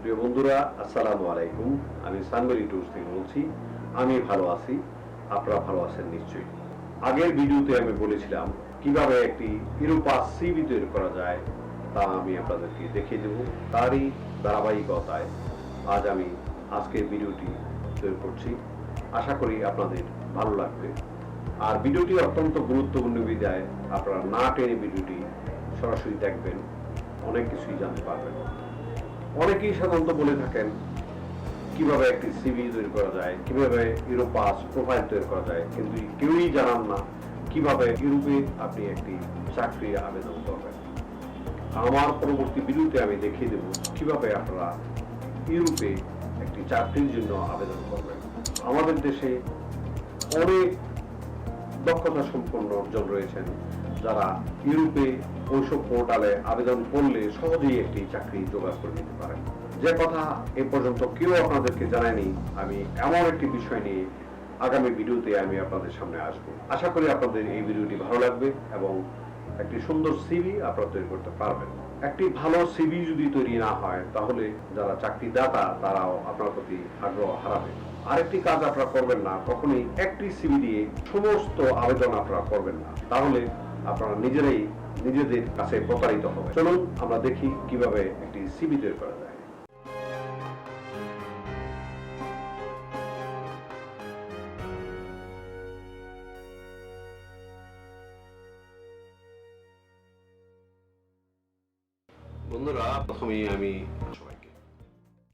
প্রিয় বন্ধুরা, আসসালামু আলাইকুম। আমি সানবারি টুরস থেকে বলছি। আমি ভালো আছি, আপনারা ভালো আছেন নিশ্চয়ই। আগের ভিডিওতে আমি বলেছিলাম কিভাবে একটি ইউরোপাস সিভি তৈরি করা যায়, তা আমি আপনাদেরকে দেখিয়ে দেব। তারই ধারাবাহিকতায় আজ আমি আজকের ভিডিওটি তৈরি করছি। আশা করি আপনাদের ভালো লাগবে। আর ভিডিওটি অত্যন্ত গুরুত্বপূর্ণ বিধায় আপনারা না টেনে ভিডিওটি সরাসরি দেখবেন, অনেক কিছুই জানতে পারবেন। অনেকেই সাধারণত বলে থাকেন কিভাবে একটি সিভি তৈরি করা যায়, কিভাবে ইউরোপাস প্রোফাইল তৈরি করা যায়, কিন্তু কেউই জানান না কিভাবে ইউরোপে আপনি একটি চাকরি আবেদন করবেন। আমার পরবর্তী ভিডিওতে আমি দেখিয়ে দেব কিভাবে আপনারা ইউরোপে একটি চাকরির জন্য আবেদন করবেন। আমাদের দেশে অনেক দক্ষতা সম্পন্ন জন রয়েছেন যারা ইউরোপে ওইসব পোর্টালে আবেদন করলে সহজেই একটি চাকরি জোগাড় করে নিতে পারেন। যে কথা এ পর্যন্ত কেউ আপনাদেরকে জানায়নি, আমি এমন একটি বিষয় নিয়ে আগামী ভিডিওতে আমি আপনাদের সামনে আসবো। আশা করি আপনাদের এই ভিডিওটি ভালো লাগবে এবং একটি সুন্দর সিভি আপনারা তৈরি করতে পারবেন। একটি ভালো সিভি যদি তৈরি না হয় তাহলে যারা চাকরিদাতা তারাও আপনার প্রতি আগ্রহ হারাবে। আরেকটি কাজ আপনারা করবেন না, কখনোই একটি সিভি দিয়ে সমস্ত আবেদন আপনারা করবেন না, তাহলে আপনারা নিজেরাই নিজেদের কাছে প্রতারিত হবে। চলুন আমরা দেখি কিভাবে একটি সিভি তৈরি করা যায়। বন্ধুরা, প্রথমেই আমি